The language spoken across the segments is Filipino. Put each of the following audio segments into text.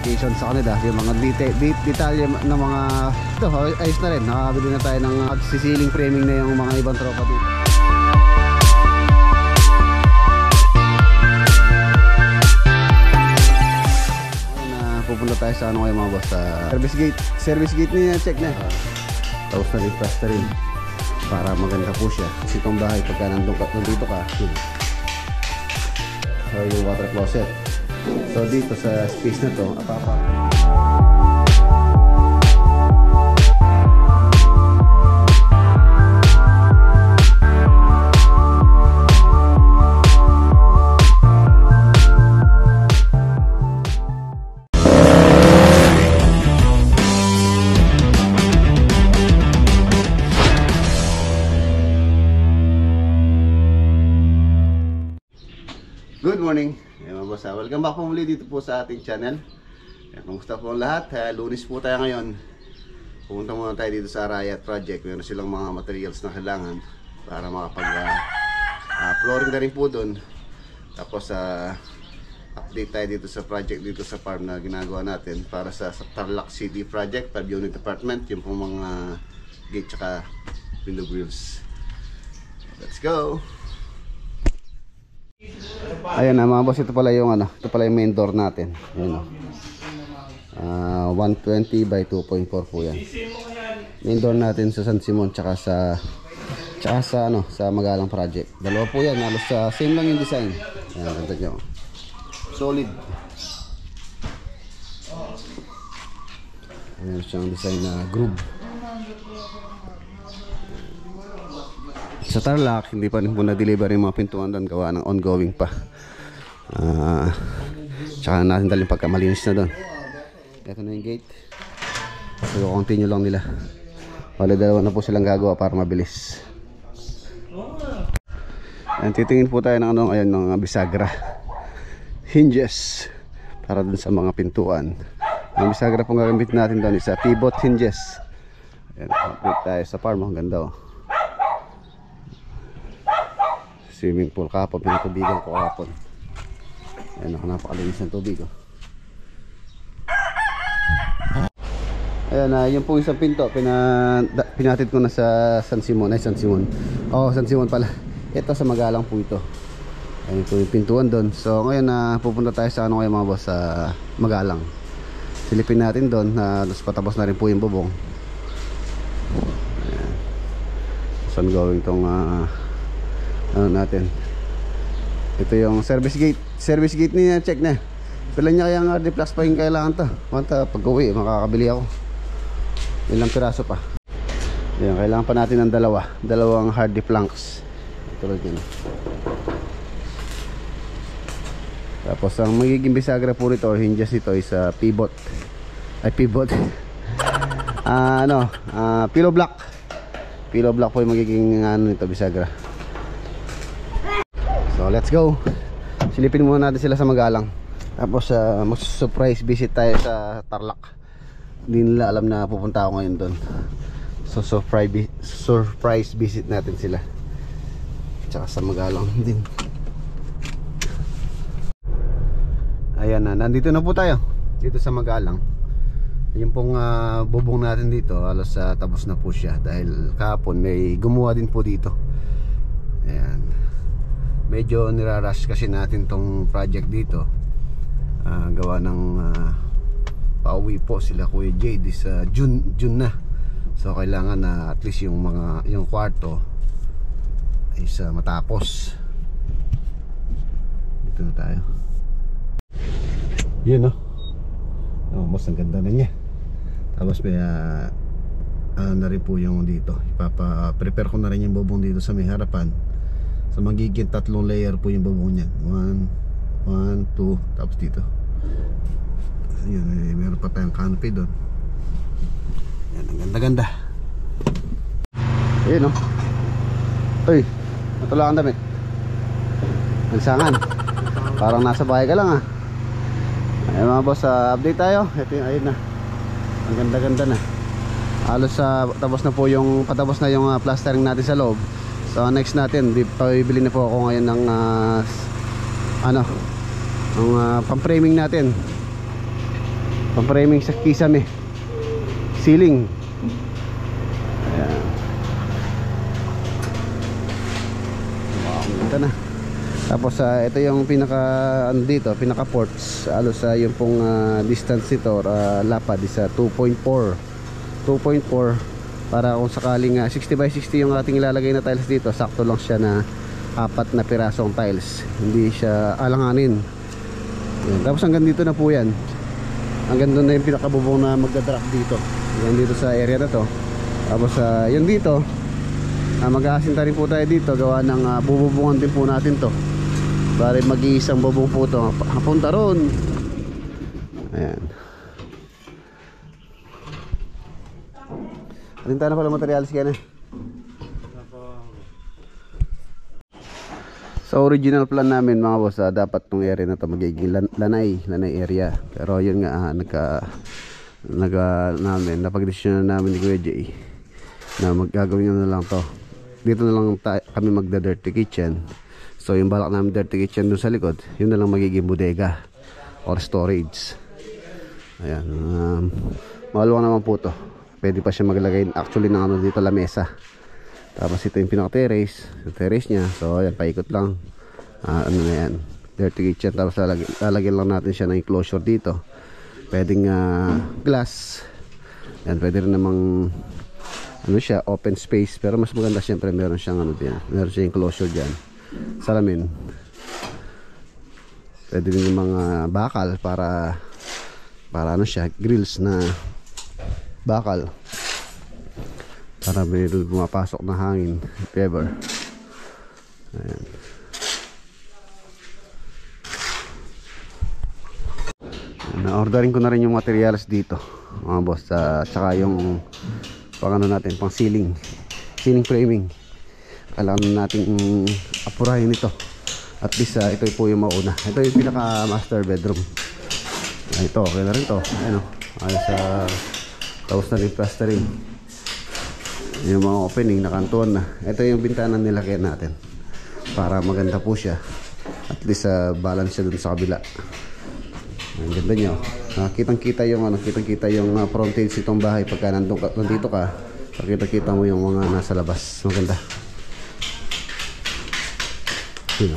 specifications sa kanila, yung mga detalye ng mga ito, ayos na rin. Nakabili na tayo ng ceiling framing na yung mga ibang tropa dito. Pupunta tayo sa ano kayo mga boss, sa service gate niya, check na. Tapos na rin plastering para maganda po siya. Kasi itong bahay pagka nandito ka, so yung water closet. So dito sa space na to, good morning, mga boss. Welcome back po muli dito po sa ating channel. Kumusta po ang lahat? Lunes po tayo ngayon. Pumunta muna tayo dito sa Riot Project. Meron silang mga materials na kailangan para makapag flooring na rin po doon. Tapos update tayo dito sa project dito sa farm na ginagawa natin para sa Tarlac City Project, 5 unit apartment. Yung po mga gate tsaka window grills. Let's go! Ayan na mga boss, ito pala yung ito pala yung main door natin. Ayan, 120 by 2.4 po yan. Main door natin sa San Simon tsaka sa Magalang Project. Dalawa po yan, halos same lang yung design. Ayan, ganda nyo. Solid. Ayan siyang design na groove. Sa Tarlac, hindi pa rin po na-deliver yung mga pintuan doon, gawa ng ongoing pa. Tsaka natin dalhin pagka malinis na doon. Ito na yung gate. So continue lang nila. Wala, dalawa na po silang gagawa para mabilis. Ayan, titingin po tayo ng ng bisagra hinges para dun sa mga pintuan. Ang bisagra pong gagamit natin doon is pivot hinges. Ayan, update tayo sa farm. Ang ganda, oh. Swimming pool kapon, pinatubigan ko kapon. Ayan, napakalinis ng tubig, oh. Ayan, yun po isang pinto, pinatid ko na sa San Simon. San Simon pala. Ito sa Magalang po ito. Ayan po yung pintuan doon. So ngayon pupunta tayo sa mga boss, sa Magalang. Silipin natin doon, patapos na rin po yung bubong. Ayan. Saan gawin itong natin. Ito yung service gate niya, check na. Pila niya kaya nga RD+ pa yung kailangan to. Pag uwi makakabili ako. Ilang piraso pa. Ayan, kailangan pa natin ng dalawang hardy planks. Tulad yun. Tapos ang magiging bisagra po nito, hinges nito is pivot. Pillow block po yung magiging nito bisagra. So let's go. Silipin muna natin sila sa Magalang. Tapos mag-surprise visit tayo sa Tarlac. Hindi nila alam na pupunta ako ngayon doon. So surprise visit natin sila. Tsaka sa Magalang din. Ayan na, nandito na po tayo. Dito sa Magalang. Yung pong bubong natin dito, halos tapos na po siya. Dahil kahapon may gumawa din po dito. Ayan. Medyo nirarush kasi natin tong project dito. Gawa ng pauwi po sila Kuya Jade sa June na. So kailangan na at least yung kwarto is matapos. Dito na tayo. Yun, no? Mas ang ganda na niya. Tapos may na rin po yung dito. Prepare ko na rin yung bubong dito sa may harapan. So magiging 3 layer po yung bubong niyan. 1, 2, tapos dito. Ayun, meron pa tayong canopy doon. Yan, ang ganda-ganda. Ayun, no? Uy, matula kang damit. Nagsangan. Parang nasa bahay ka lang, Ayun mga boss, update tayo. Ito yung, ayun na. Ang ganda-ganda na. Halos patapos na yung plastering natin sa loob. So next natin, bibili na po ako ngayon ng pang-framing natin. Pang-framing sa kisame. Ceiling. Ayan. Wow, ganda na. Tapos ito yung pinaka ano dito, pinaka ports. Alos yung pong distance nito lapad is 2.4 para kung sakaling 60 by 60 yung ating ilalagay na tiles dito, sakto lang siya na 4 na pirasong tiles, hindi siya alanganin. Yan. Tapos hanggang dito na po yan, hanggang doon na yung pinakabubong na magdadrop dito, yan dito sa area na to. Tapos yan dito mag-aasinta rin po tayo dito, gawa ng bububungan din po natin to para mag-iisang bubong po to papunta ron. Ayan. Alinta na pala materialis ka na. Sa original plan namin mga boss, dapat tong area na to magiging lanay area. Pero yun nga napag-desisyon na namin ni Kuya Jay na maggagawin na lang to. Dito na lang kami magda-dirty kitchen. So yung balak namin dirty kitchen dun sa likod, yun na lang magiging bodega or storage. Ayan, maluwang naman po to. Pwede pa siya maglagay actually ng ano dito, lamesa. Tapos ito yung pinaka-terrace, yung terrace niya. So ayan, paikot lang. Ano na yan, dirty kitchen. Tapos lalagyan lang natin siya ng enclosure dito. Pwedeng glass. Yan, pwede rin namang ano siya, open space. Pero mas maganda siyempre meron siyang ano din, meron siyang enclosure dyan, salamin. Pwede rin yung mga bakal para ano siya, grills na bakal para meron pumapasok na hangin if ever. Ayan. Na-ordering ko na rin yung materials dito mga boss, tsaka yung pang ano natin, pang ceiling framing. Kailangan natin apurahin ito. At least ito po yung mauna. Ito yung pinaka master bedroom. Ito okay na rin to. Ano, ayos tapos na rin plastering. Yung mga opening nakantuan na. Ito yung bintana nilagyan natin para maganda po siya. At least balance siya dun sa kabila. Ang ganda niya. Kitang-kita yung ano, kitang-kita yung frontage itong bahay pagka nandito ka. Pakita-kita mo yung mga nasa labas. Maganda. Yun.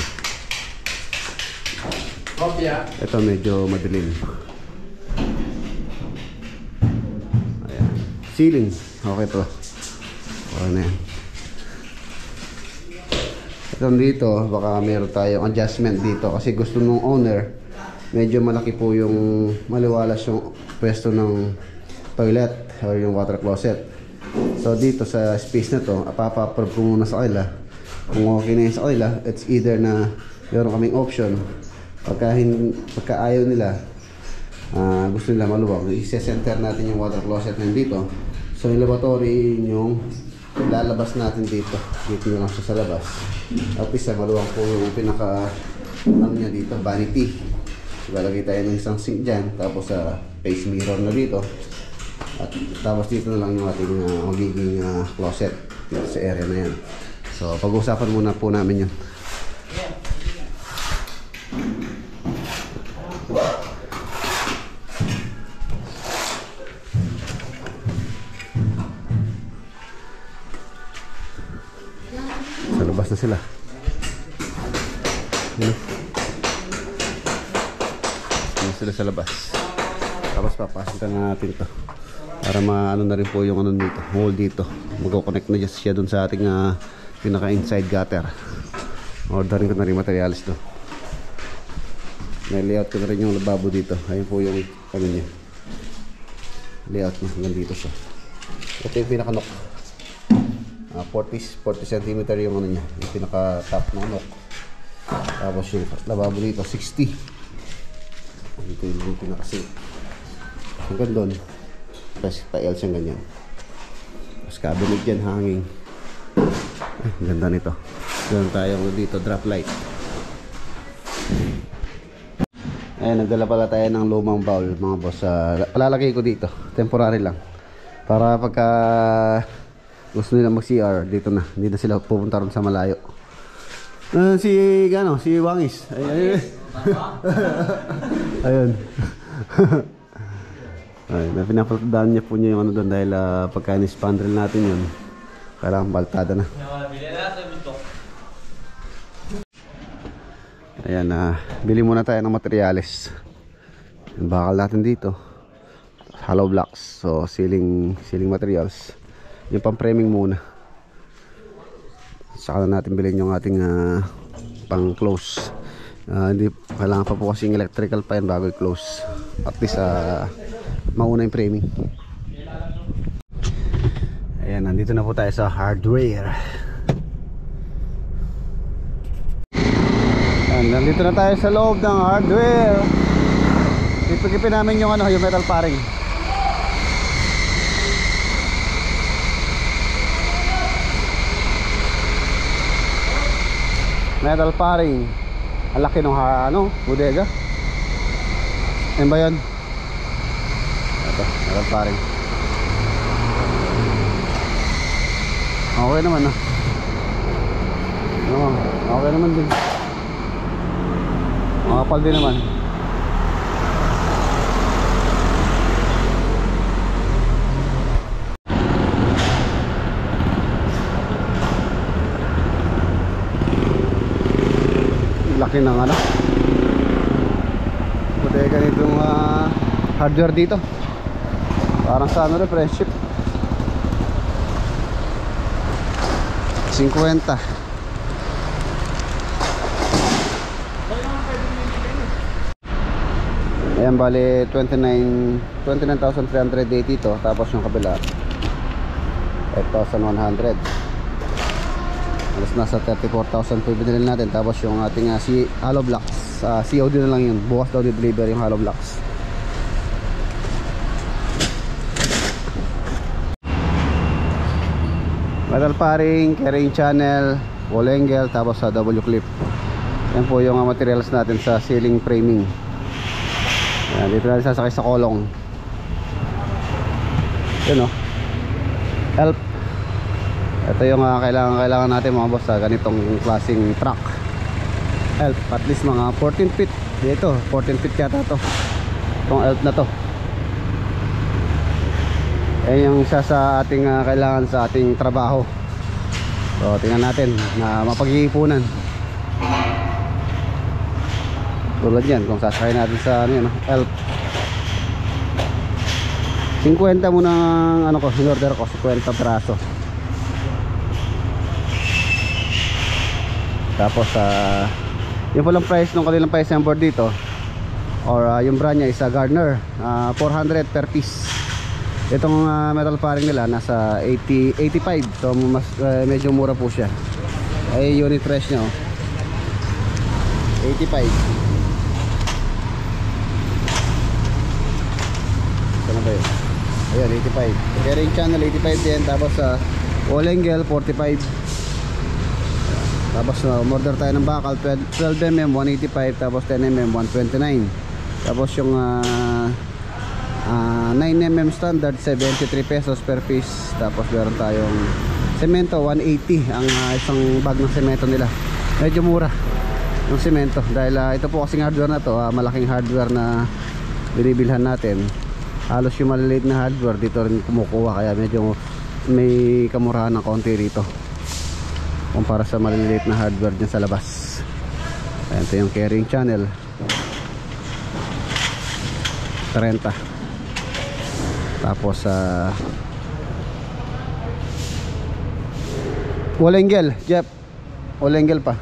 Ito medyo madilim. Ayan. Ceiling. Okay to. Okay na yan. Ito dito, baka meron tayong adjustment dito kasi gusto ng owner, medyo malaki po yung maliwalas yung pwesto ng toilet or yung water closet. So dito sa space na to, papa-approve ko muna sa kanila. Kung okay na yun sa kanila, it's either na meron kaming option. Pagka ayaw nila, gusto nila maluwag, i-center natin yung water closet na dito. So yung lavatory, yung lalabas natin dito. Dito nyo lang siya sa labas. At least maluwag po yung pinaka ano niya dito, vanity. Ibalagay tayo ng isang sink dyan. Tapos face mirror na dito. At tapos dito na lang yung ating magiging closet dito sa area na yan. So pag-usapan muna po namin yun. Sa labas na sila. Sila sa labas. Tapos papasok na natin to para maano na rin po yung ano dito, hole dito. Magko-connect na just siya dun sa ating pinaka inside gutter. Ordering ko na rin materials do. May layout ko na rin yung lababo dito. Ayun po yung ano niya, layout niya, hanggang dito siya. Ito yung pinaka knock, 40 cm yung ano niya, yung pinaka top ng knock. Tapos yung lababo dito 60. Dito yung pinaka-sink. Hanggang doon, tapos pa-L siyang ganyan. Tapos cabinet dyan, hanging. Ay, ganda nito. Doon tayo dito, drop light. Ayan, nagdala pala tayo ng lumang bowl mga boss. Palalagay ko dito, temporary lang. Para pagka gusto nila mag-CR, dito na. Hindi na sila pupunta ron sa malayo. Si Wangis. Ayun. Ay, pinapatadaan niya po niya yung ano doon dahil pagka ni-spandrel natin yun, kailangan baltada na. Ayan, bili muna tayo ng materyales. Yung bakal natin dito, hollow blocks, so ceiling materials. Yung pang-framing muna. Saka na natin bilhin yung ating pang-close. Hindi kailangan pa po kasing electrical pa yan bago i-close. At least mauna yung framing. Ayan, nandito na po tayo sa hardware. Ayan, nandito na tayo sa loob ng hardware. Pipigipin namin yung yung metal paring. Metal paring. Ang laki ng bodega. Yan ba yun? Ito, metal paring. Okay naman okay naman din. Makapal din naman. Laki ng bodega nitong hardware dito. Parang sa friendship 50. Ayan, bali 29,380 ito. Tapos yung kabila 8,100. Alas nasa 34,000 po binili natin. Tapos yung ating hollow blocks, COD na lang yun. Bukas daw di-deliver yung hollow blocks. Metal paring, carrying channel, wall angle, tapos sa W clip. Yan po yung materials natin sa ceiling framing. Ayan, dito natin sasakay sa kolong. Yun help. Ito yung kailangan natin mga boss sa ganitong klaseng truck. Help, at least mga 14 feet. Dito, 14 feet yata to. Itong help na to. Ayan yung isa sa ating kailangan sa ating trabaho. So tingnan natin na mapag-iipunan. Tulad yan, kung sasakay natin sa help. 50 muna ang in-order ko, 50 peraso. Tapos yung palang price ng kanilang price board dito, or yung brand niya is Gardner, 400 per piece. Itong metal paring nila nasa 85. So mas medyo mura po siya. Ay unit price niya 85. Ano ba yun? Ayan, 85. Carrying channel 85 din. Tapos wall angle 45. Tapos order tayo ng bakal 12mm 185. Tapos 10mm 129. Tapos yung 9mm standard 73 pesos per piece. Tapos meron tayong semento 180 ang isang bag ng semento nila. Medyo mura yung semento dahil ito po kasing hardware na to, malaking hardware na binibilhan natin. Halos yung maliliit na hardware dito rin kumukuha, kaya medyo may kamurahan ng konti rito kumpara sa maliliit na hardware dyan sa labas. Ayan, ito yung carrying channel 30. Tapos wall angle, Jeff, wall angle pa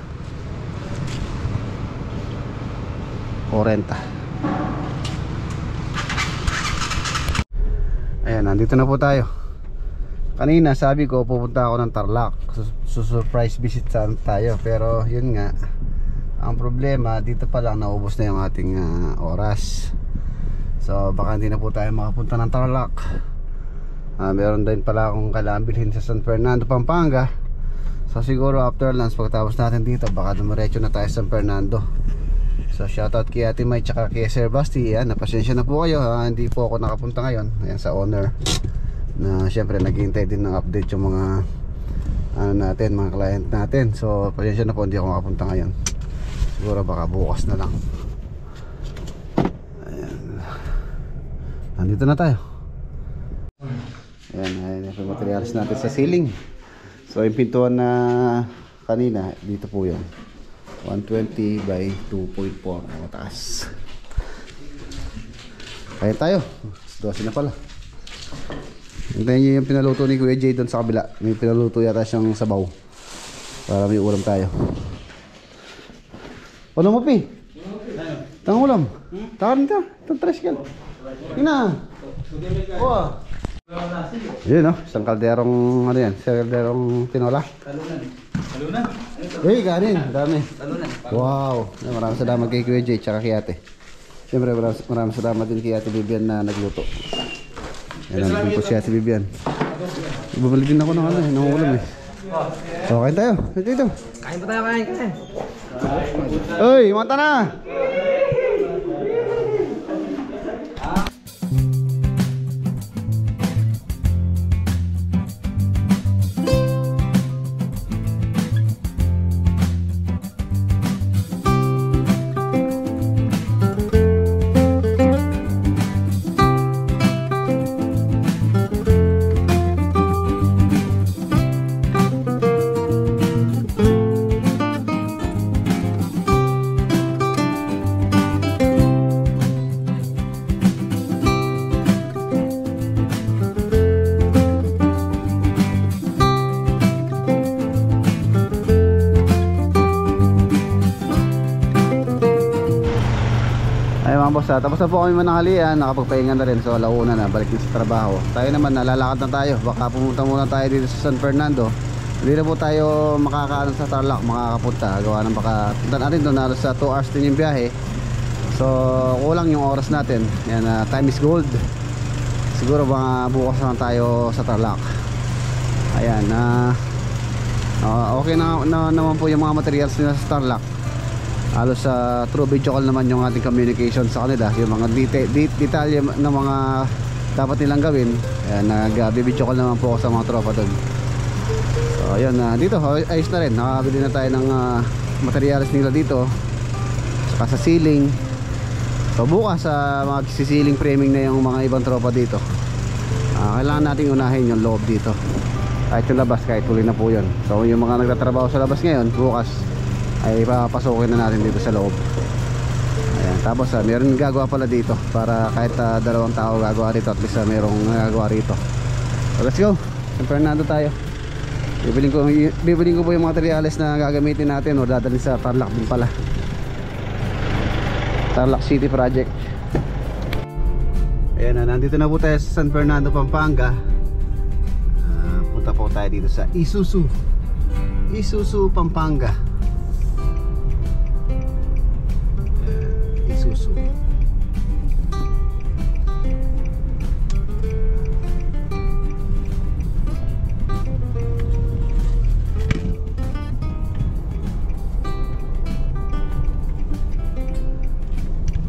40. Ayan, nandito na po tayo. Kanina sabi ko pupunta ako ng Tarlac, surprise visit saan tayo, pero yun nga ang problema, dito pa lang naubos na yung ating oras. So baka hindi na po tayo makapunta ng Tarlac. Meron din pala akong kailangan bilhin sa San Fernando, Pampanga. So siguro after lunch pagkatapos natin dito, baka dumiretso na tayo sa San Fernando. So shoutout kay Ate May tsaka kay Sir Basti. Yan, napasensya na po kayo, hindi po ako nakapunta ngayon. Ayan, sa owner na syempre naghihintay din ng update yung mga natin, mga client natin. So pasensya na po, hindi ako makapunta ngayon. Siguro baka bukas na lang. Ayan. Andito na tayo. Ayan yung materials natin sa ceiling. So yung pintuan na kanina, dito po yun. 120 by 2.4. Mataas. Kaya tayo. 12 na pala. Hintayin nyo yung pinaluto ni Kuya Jay doon sa kabila. May pinaluto yata siyang sabaw. Para may ulam tayo. Ano mo, Pi? Tang ulam? Takarin ka. Itong tricycle. Yun na. Oo. Yun no, isang kalderong ano yan, isang kalderong tinola. Talunan. Eh, ganin, dami. Talunan. Wow, maraming salamat kay Kuya Jay tsaka kay ate. Siyempre maraming salamat din kay ate Vivian na nagluto. Yan ang po si ate Vivian. Bumalik din ako ng ano, ng ulam eh. So, kain tayo. Dito. Kain pa tayo, kain. Uy, mata na! Tapos na po kami mananghalian, nakapagpahinga na rin. So alauna na, balik din sa trabaho. Tayo naman, nalalakad na tayo. Baka pumunta muna tayo dito sa San Fernando. Hindi na po tayo makakaano sa Tarlac, makakapunta. Gawa ng baka punta natin doon, naros sa 2 hours din yung biyahe. So kulang yung oras natin. Yan, time is gold. Siguro mga bukas na tayo sa Tarlac. Ayan, okay na naman po yung mga materials nila sa Tarlac. Halos sa true video call naman yung ating communication sa kanila. Yung mga detalye ng mga dapat nilang gawin. Ayan, nag-video call naman po ako sa mga tropa doon. So ayan, dito ayos na rin. Nakabili na tayo ng materials nila dito. Saka sa ceiling. So bukas mag-ceiling framing na yung mga ibang tropa dito. Kailangan nating unahin yung loob dito. Kahit yung labas, kahit huli na po yun. So yung mga nagtatrabaho sa labas ngayon, bukas ay papasukin na natin dito sa loob. Ayan, tapos meron gagawa pala dito para kahit dalawang tao gagawa rito, at least merong gagawa rito. So let's go, San Fernando tayo. Bibiling ko po yung materials na gagamitin natin o dadalhin sa Tarlac din pala. Tarlac City Project. Ayan, nandito na po tayo sa San Fernando, Pampanga. Punta po tayo dito sa Isuzu Pampanga.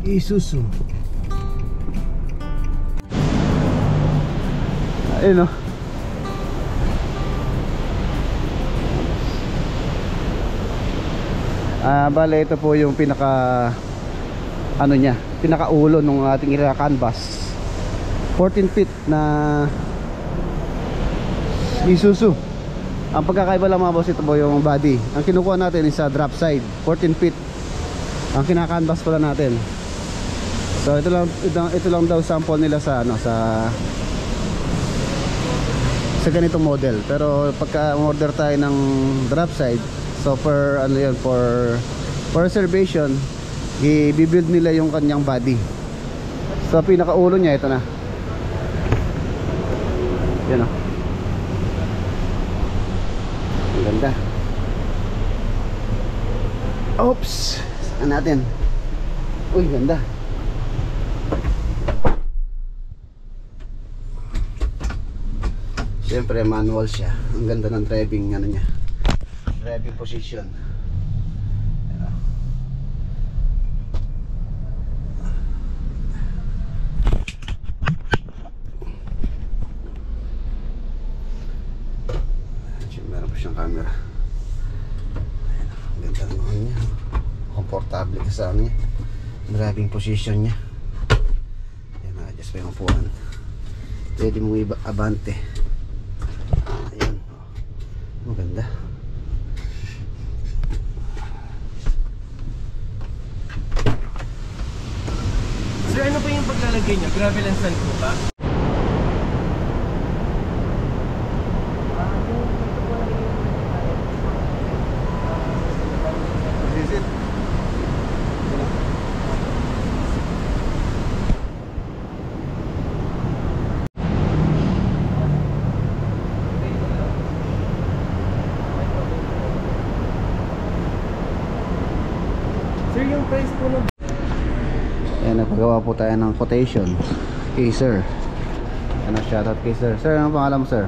Isuzu. Ayun o. Bale ito po yung pinaka pinakaulo ng ating canvas. 14 feet na Isuzu. Ang pagkakaiba lang mga boss, ito po yung body. Ang kinukuha natin is sa drop side, 14 feet ang kinakanvas pala natin. So ito lang daw sample nila sa sa ganitong model. Pero pagka order tayo ng drop side, so for reservation, i-build nila yung kanyang body. So pinakaulo niya ito na. Yan o. Ang ganda. Oops, saan natin? Uy, ganda. Siyempre manual siya. Ang ganda ng driving niya. Driving position. Meron pa siyang camera. Ang ganda ng niya. Komportable ka sa niya. Driving position niya. Yan, adjust pa yung upuan. Pwede mong abante. Ayan. Maganda. Sir, ano po yung paglalagay niya? Gravel and sand po ba? Sir, yung price po ng... Ayan, nagpagawa po tayo ng quotation kay sir. Ano, shoutout kay sir. Sir, ano pangalan mo, sir?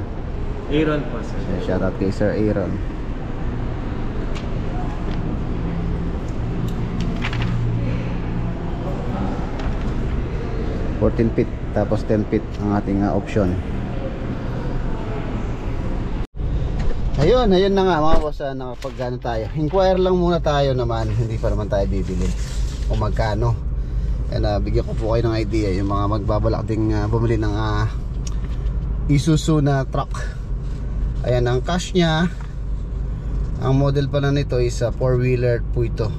Aaron po, sir. Ayan, shoutout kay Sir Aaron. $14 feet tapos 10 feet ang ating option. Ayun na nga mga boss, nakapagano tayo. Inquire lang muna tayo naman, hindi pa naman tayo bibili kung magkano. Bigyan ko po kayo ng idea yung mga magbabalak ding bumili ng Isuzu na truck. Ayan, ang cash nya, ang model pala nito is 4-wheeler po ito,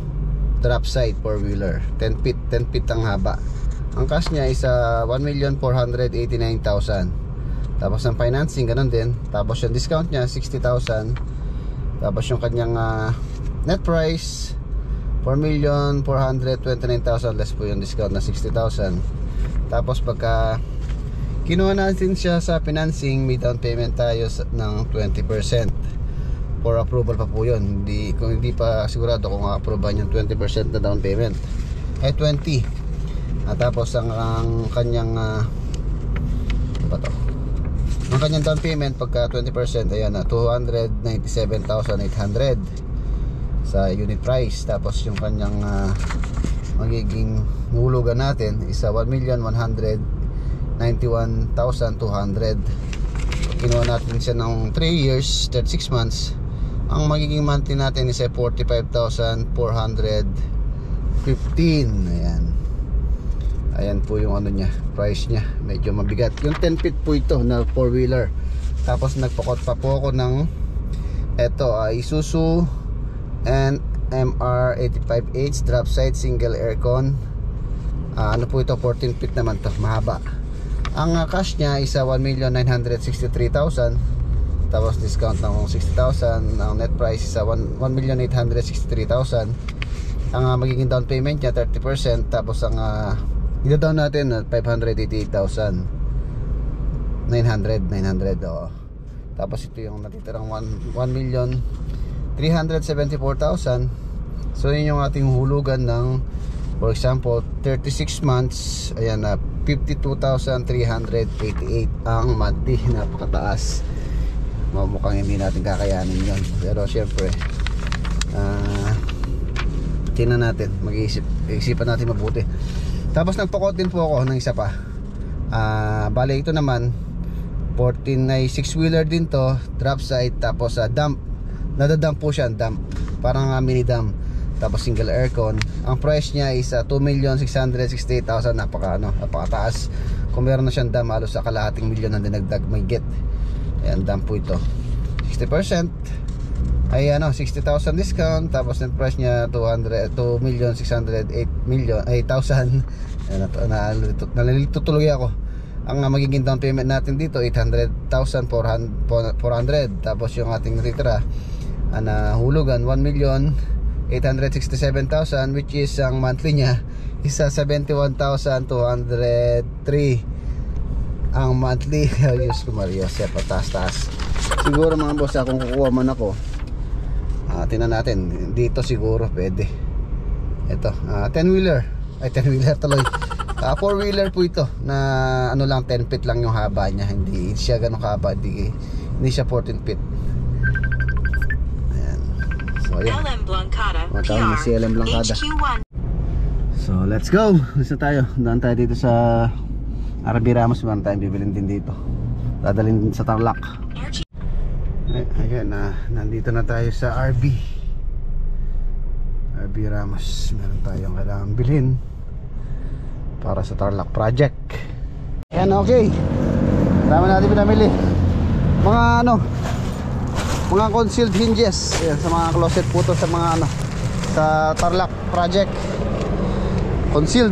drop side 4-wheeler, 10 feet ang haba. Ang cash nya is 1,489,000. Tapos ang financing ganun din. Tapos yung discount nya 60,000. Tapos yung kanyang net price 4,429,000 less po yung discount na 60,000. Tapos pagka kinuha natin siya sa financing, may down payment tayo ng 20%. For approval pa po yun. Kung hindi pa sigurado kung approvean yung 20% na down payment, 20. Tapos ang kanyang ang kanyang down payment pagka 20%, ayan na 297,800 sa unit price. Tapos yung kanyang magiging hulugan natin is 1,191,200. Kinuha natin siya ng 3 years 36 months. Ang magiging monthly natin is 45,415. Ayan po yung ano niya, price niya. Medyo mabigat. Yung 10 feet po ito na 4-wheeler. Tapos nagpakot pa po ako ng Isuzu and MR85H drop side single aircon. Ano po ito, 14 feet naman to, mahaba. Ang cash niya is 1,963,000. Tapos discount ng 60,000. Ang net price is 1,863,000. Ang magiging down payment niya 30%. Tapos ang ida-down natin 588,900. Tapos ito yung natitirang 1,374,000. So yun yung ating hulugan ng, for example, 36 months. Ayan na 52,388 ang monthly. Napakataas. Mukhang hindi natin kakayanin yun. Pero syempre tingnan natin, isipan natin mabuti. Tapos nagpakot din po ako ng isa pa. Bale ito naman 14 ay 6-wheeler din to, drop side. Tapos dump, nadadump po siya, dump, parang mini dump. Tapos single aircon. Ang price niya is 2,668,000. Napakataas. Kung meron na siyang dump, halos sa kalahating milyon ang dinagdag may get. Ayan, dump po ito. 60% ay 60,000 discount. Tapos net price niya 2,608,000. Nalilito tuloy ako. Ang magiging down payment natin dito 800,400. Tapos yung ating natitira hulugan 1,867,000, which is ang monthly niya is 71,203 ang monthly. Ayos ko Maria, siya pataas-taas. Siguro mga boss, kung kukuha man ako, tingnan natin dito, siguro pwede. Ito 10-wheeler, ay 10-wheeler tuloy, 4-wheeler po ito na ano lang, 10 feet lang yung haba niya. Hindi siya ganun kahaba, hindi siya 14 feet. Ayan. So ayan, matawag na si LM Blancada. So let's go. Gusto tayo, daan tayo dito sa RB Ramos. Meron tayong bibilin din dito, dadalhin din sa Tarlac. Ayan, nandito na tayo sa RB Ramos. Meron tayong kailangan bilhin para sa Tarlac project. Ayan, okay. Dami natin pinamili. Mga ano, mga concealed hinges. Ayan, sa mga closet po to, sa mga ano, sa Tarlac project. Concealed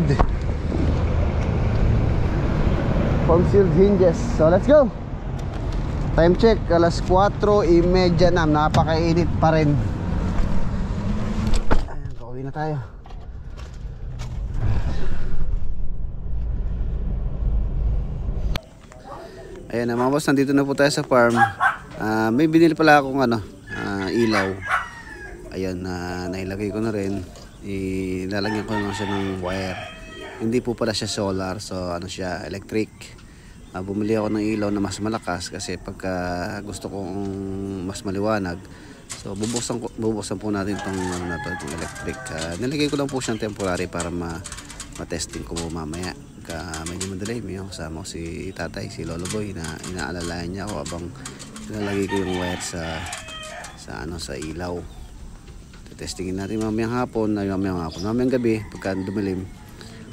hinges. So let's go. Time check, alas 4:30 na. Napakainit pa rin. Ayan, pauwi na tayo. Ayan na mga boss, nandito na po tayo sa farm. May binili pala akong ano, ilaw. Ayan, nailagay ko na rin. Ilalagyan ko na siya ng wire. Hindi po pala siya solar, so ano siya, electric. Bumili ako ng ilaw na mas malakas kasi pagka gusto kong mas maliwanag, so bubuksan po natin itong ano na to, itong electric. Nilagay ko lang po siyang temporary para ma-testing ko mamaya. Medyo madali, may kasama ko si tatay, si Lolo Boy, na inaalalayan niya ako habang nilalagay ko yung wire sa ilaw. Testingin natin mamayang hapon, mamayang gabi, pagka dumilim,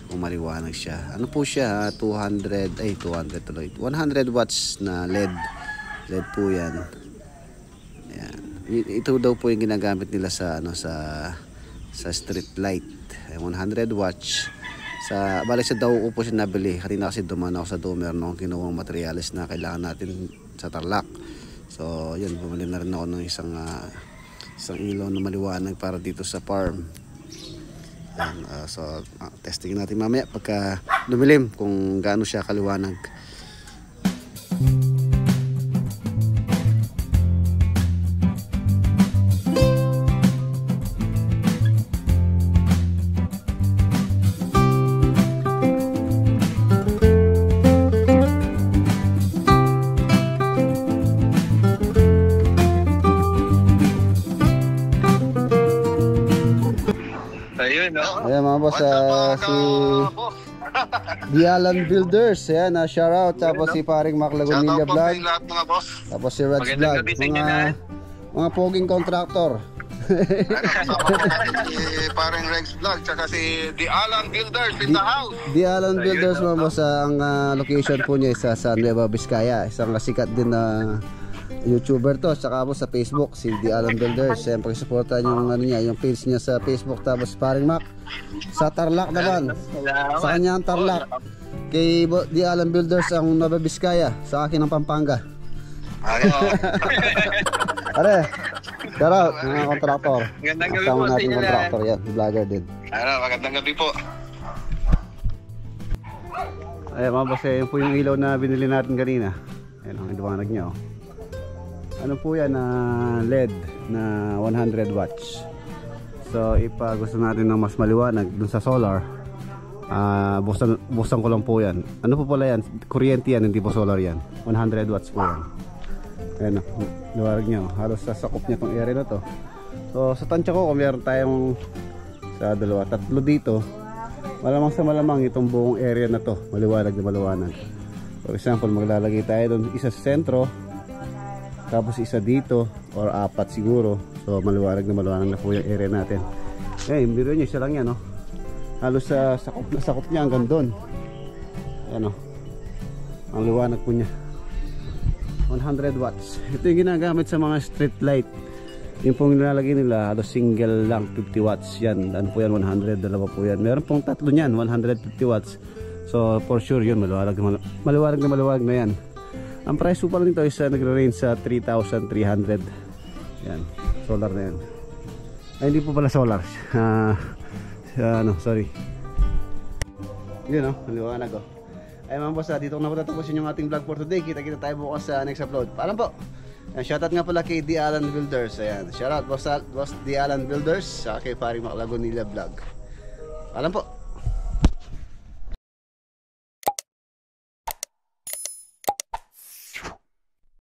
kung maliwanag siya. Ano po siya, 100 watts na LED po yan. Ayan. Ito daw po yung ginagamit nila sa street light. 100 watts. Balik sa daw po siya nabili. Kanina kasi dumaan ako sa Domer nung kinuwang materials na kailangan natin sa Tarlac. So yun, bumili na rin ako ng isang ilaw na maliwanag para dito sa farm. So testing natin mamaya pagka lumilim kung gaano siya kaliwanag. Ayan mga boss, si The Alan Builders. Ayan, shout out. Tapos si paring Mac Lagunilla Vlog. Tapos si Reds Vlog. Mga poging contractor. Si paring Rex Vlog. Tsaka si The Alan Builders in the house. The Alan Builders mga boss, ang location po niya isa sa Nueva Vizcaya. Isang sikat din na YouTuber to, saka po sa Facebook si The Alan Builders. Siyempre supportan yung ano niya, yung page niya sa Facebook. Tapos paring Mac sa Tarlac naman, sa kanya ang Tarlac, kay The Alan Builders ang Nueva Vizcaya, sa akin ang Pampanga. Are, shout out mga kontraktor. Magandang gabi po sa inyo lahat. yan, vlogger din. Magandang gabi po. Ayan mga boss, yun po yung ilaw na binili natin kanina. Ayan ang iluwanag niya, oh. Ano po yan, LED na 100 watts. So if gusto natin ng mas maliwanag dun sa solar, buksan ko lang po yan. Ano po pala yan, kuryente yan, hindi po solar yan. 100 watts po yan. Ayan o, liwanag niya, halos sasakop niya tong area na to. So sa tansya ko, kung meron tayong sa dalawa, tatlo dito, malamang sa malamang itong buong area na to maliwanag na maliwanag. For example, maglalagay tayo dun isa sa sentro, tapos isa dito or 4 siguro. So maliwanag na po yung area natin. Yung biro nyo, isa lang yan, no? Halos sa sakop niya hanggang doon. Ayan, ang liwanag po niya, 100 watts. Ito yung ginagamit sa mga street light. Yung pong nilalagay nila, halos single lang, 50 watts yan. Ano po yan, 100, dalawa po yan. Meron pong tatlo niyan, 150 watts. So for sure yun, maliwanag na yan. Ang price po pala nito is nagre-range sa 3,300. Yan, solar na yan. Ay, hindi po pala solar. Sorry. Yun, maliwanag, oh. Ay mga boss, dito ko na po tatapusin yung ating vlog for today. Kita-kita tayo bukas sa next upload. Paalam po. Shoutout nga pala kay The Alan Builders. Ayan, shoutout boss The Alan Builders, kay paring Mac Lagunilla Vlog. Paalam po.